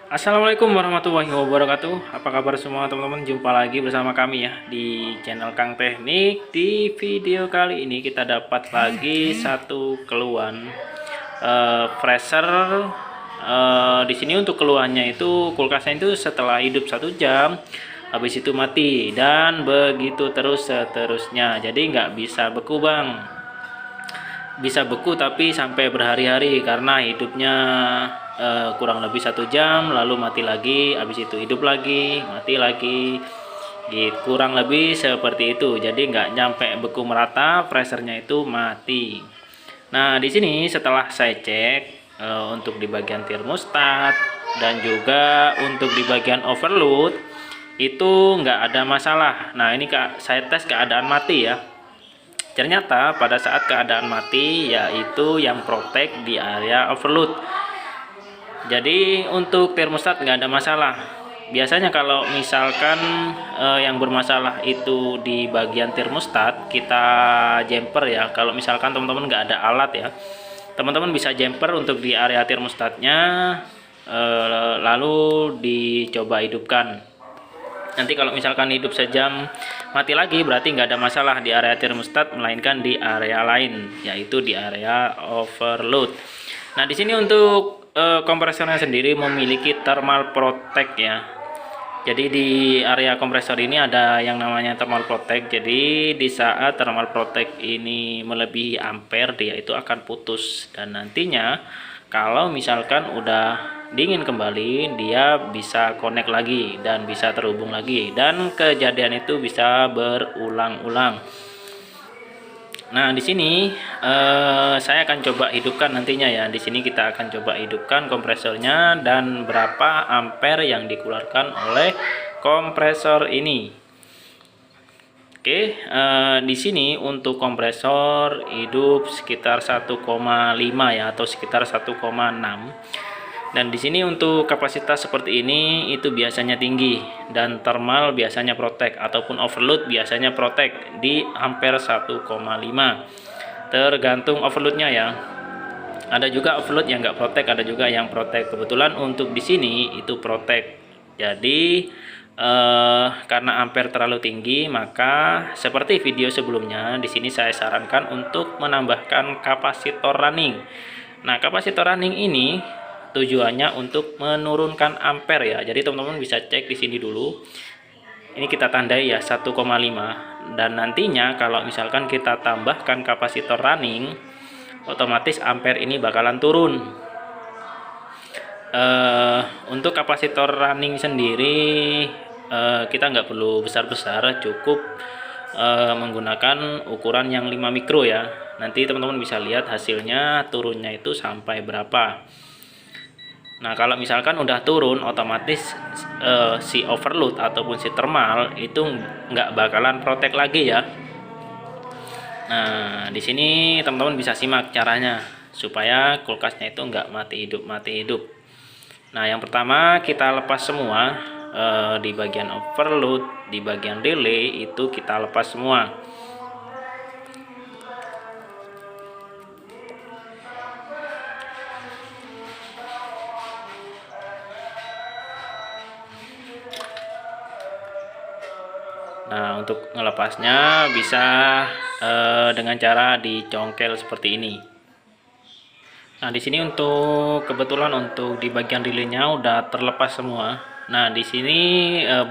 Assalamualaikum warahmatullahi wabarakatuh. Apa kabar semua teman-teman? Jumpa lagi bersama kami ya di channel Kang Teknik. Di video kali ini kita dapat lagi satu keluhan freezer. Di sini untuk keluhannya itu kulkasnya itu setelah hidup 1 jam, habis itu mati dan begitu terus seterusnya. Jadi nggak bisa beku bang. Bisa beku tapi sampai berhari-hari karena hidupnya kurang lebih 1 jam, lalu mati lagi, habis itu hidup lagi, mati lagi, gitu. Kurang lebih seperti itu. Jadi nggak nyampe beku merata, freezernya itu mati. Nah, di sini setelah saya cek untuk di bagian termostat dan juga untuk di bagian overload itu nggak ada masalah. Nah, ini saya tes keadaan mati ya. Ternyata pada saat keadaan mati yaitu yang protek di area overload. Jadi untuk termostat nggak ada masalah. Biasanya kalau misalkan yang bermasalah itu di bagian termostat, kita jumper ya. Kalau misalkan teman-teman nggak ada alat ya, teman-teman bisa jumper untuk di area termostatnya, lalu dicoba hidupkan. Nanti kalau misalkan hidup sejam mati lagi, berarti nggak ada masalah di area termostat, melainkan di area lain, yaitu di area overload. Nah, di sini untuk kompresornya sendiri memiliki thermal protect ya. Jadi di area kompresor ini ada yang namanya thermal protect. Jadi di saat thermal protect ini melebihi ampere, dia itu akan putus, dan nantinya kalau misalkan udah dingin kembali, dia bisa connect lagi dan bisa terhubung lagi, dan kejadian itu bisa berulang-ulang. Nah, di sini saya akan coba hidupkan nantinya ya. Di sini kita akan coba hidupkan kompresornya dan berapa ampere yang dikeluarkan oleh kompresor ini. Oke, di sini untuk kompresor hidup sekitar 1,5 ya, atau sekitar 1,6. Dan di sini untuk kapasitas seperti ini itu biasanya tinggi, dan thermal biasanya protek ataupun overload biasanya protek di ampere 1,5. Tergantung overloadnya ya. Ada juga overload yang nggak protek, ada juga yang protek. Kebetulan untuk di sini itu protek. Jadi karena ampere terlalu tinggi, maka seperti video sebelumnya di sini saya sarankan untuk menambahkan kapasitor running. Nah, kapasitor running ini tujuannya untuk menurunkan ampere ya. Jadi teman-teman bisa cek di sini dulu. Ini kita tandai ya 1,5, dan nantinya kalau misalkan kita tambahkan kapasitor running, otomatis ampere ini bakalan turun. Untuk kapasitor running sendiri kita nggak perlu besar-besar, cukup menggunakan ukuran yang 5 mikro ya. Nanti teman-teman bisa lihat hasilnya turunnya itu sampai berapa. Nah, kalau misalkan udah turun, otomatis si overload ataupun si thermal itu nggak bakalan protek lagi ya. Nah, di sini teman-teman bisa simak caranya supaya kulkasnya itu nggak mati hidup. Nah, yang pertama kita lepas semua di bagian overload, di bagian relay itu kita lepas semua. Nah, untuk ngelepasnya bisa dengan cara dicongkel seperti ini. Nah, di sini untuk kebetulan untuk di bagian relaynya udah terlepas semua. Nah, di sini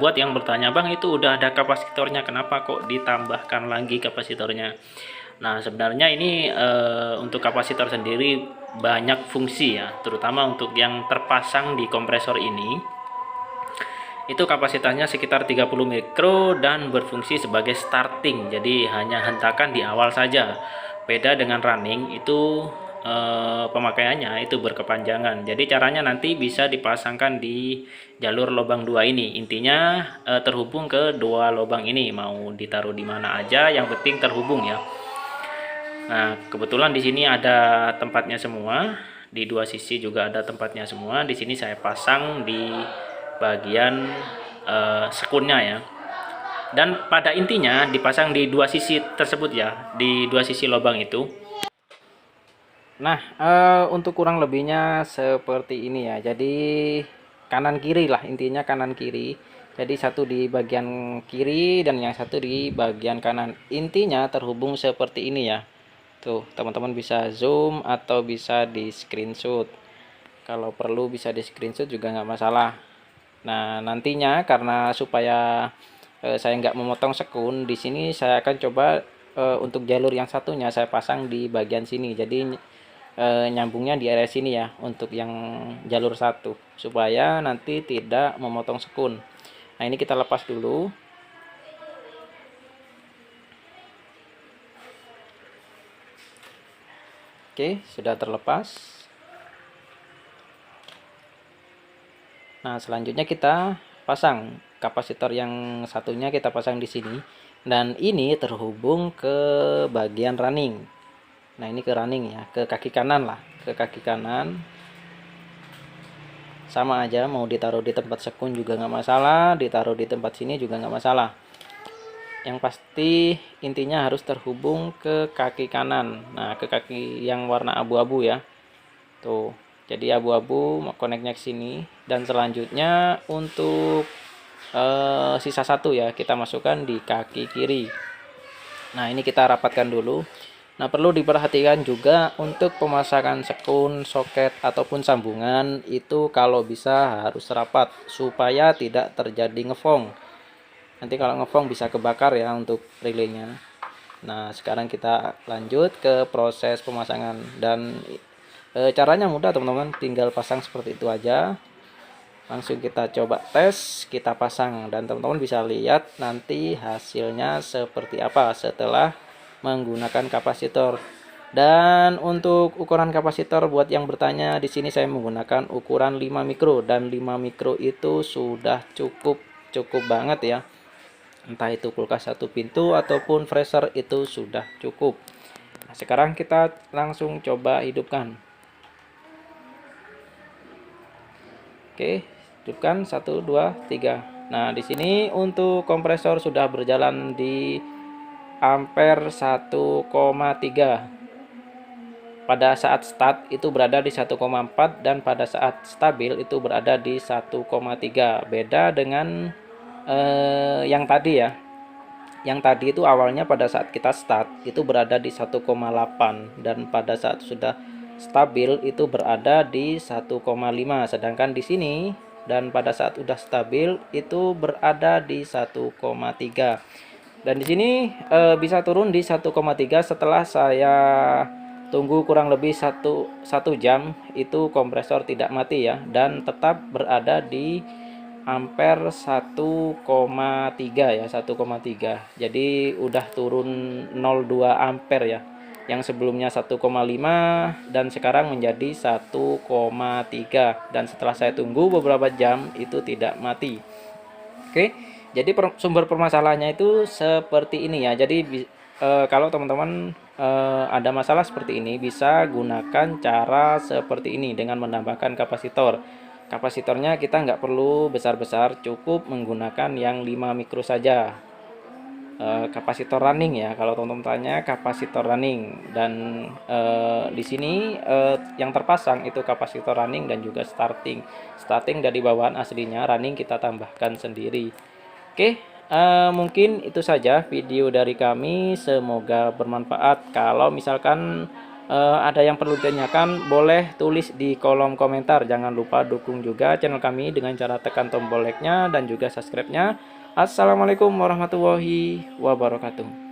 buat yang bertanya, "Bang, itu udah ada kapasitornya, kenapa kok ditambahkan lagi kapasitornya?" Nah, sebenarnya ini untuk kapasitor sendiri banyak fungsi ya, terutama untuk yang terpasang di kompresor ini. Itu kapasitasnya sekitar 30 mikro dan berfungsi sebagai starting, jadi hanya hentakan di awal saja. Beda dengan running itu pemakaiannya itu berkepanjangan. Jadi caranya nanti bisa dipasangkan di jalur lubang 2 ini. Intinya terhubung ke dua lubang ini, mau ditaruh di mana aja yang penting terhubung ya. Nah, kebetulan di sini ada tempatnya semua, di dua sisi juga ada tempatnya semua. Di sini saya pasang di bagian sekunnya ya, dan pada intinya dipasang di dua sisi tersebut ya, di dua sisi lubang itu. Nah, untuk kurang lebihnya seperti ini ya. Jadi kanan kiri lah, intinya kanan kiri. Jadi satu di bagian kiri dan yang satu di bagian kanan, intinya terhubung seperti ini ya. Tuh teman-teman bisa zoom atau bisa di screenshot, kalau perlu bisa di screenshot juga nggak masalah. Nah nantinya karena supaya saya nggak memotong sekun, di sini saya akan coba untuk jalur yang satunya saya pasang di bagian sini, jadi nyambungnya di area sini ya untuk yang jalur satu, supaya nanti tidak memotong sekun. Nah ini kita lepas dulu. Oke, sudah terlepas. Nah selanjutnya kita pasang kapasitor yang satunya, kita pasang di sini, dan ini terhubung ke bagian running. Nah ini ke running ya, ke kaki kanan lah, ke kaki kanan. Sama aja, mau ditaruh di tempat sekun juga nggak masalah, ditaruh di tempat sini juga nggak masalah. Yang pasti intinya harus terhubung ke kaki kanan. Nah ke kaki yang warna abu-abu ya, tuh. Jadi abu-abu mau connectnya ke sini, dan selanjutnya untuk sisa satu ya kita masukkan di kaki kiri. Nah ini kita rapatkan dulu. Nah perlu diperhatikan juga untuk pemasangan sekun, soket ataupun sambungan itu kalau bisa harus rapat supaya tidak terjadi ngefong. Nanti kalau ngefong bisa kebakar ya untuk relaynya. Nah sekarang kita lanjut ke proses pemasangan, dan caranya mudah teman-teman, tinggal pasang seperti itu aja. Langsung kita coba tes, kita pasang, dan teman-teman bisa lihat nanti hasilnya seperti apa setelah menggunakan kapasitor. Dan untuk ukuran kapasitor buat yang bertanya, di sini saya menggunakan ukuran 5 mikro, dan 5 mikro itu sudah cukup banget ya. Entah itu kulkas satu pintu ataupun freezer itu sudah cukup. Nah, sekarang kita langsung coba hidupkan. Oke, hidupkan 1 2 3. Nah, di sini untuk kompresor sudah berjalan di ampere 1,3. Pada saat start itu berada di 1,4, dan pada saat stabil itu berada di 1,3. Beda dengan yang tadi ya. Yang tadi itu awalnya pada saat kita start itu berada di 1,8, dan pada saat sudah stabil itu berada di 1,5. Sedangkan di sini dan pada saat sudah stabil itu berada di 1,3. Dan di sini bisa turun di 1,3 setelah saya tunggu kurang lebih satu jam, itu kompresor tidak mati ya, dan tetap berada di ampere 1,3 ya, 1,3. Jadi udah turun 0,2 ampere ya, yang sebelumnya 1,5 dan sekarang menjadi 1,3, dan setelah saya tunggu beberapa jam itu tidak mati. Oke, jadi sumber permasalahannya itu seperti ini ya. Jadi kalau teman-teman ada masalah seperti ini, bisa gunakan cara seperti ini dengan menambahkan kapasitor. Kapasitornya kita nggak perlu besar-besar, cukup menggunakan yang 5 mikro saja. Kapasitor running ya, kalau teman-teman tanya kapasitor running. Dan di sini yang terpasang itu kapasitor running dan juga starting dari bawaan aslinya, running kita tambahkan sendiri. Oke, mungkin itu saja video dari kami, semoga bermanfaat. Kalau misalkan ada yang perlu ditanyakan, boleh tulis di kolom komentar. Jangan lupa dukung juga channel kami dengan cara tekan tombol like-nya dan juga subscribe-nya. Assalamualaikum warahmatullahi wabarakatuh.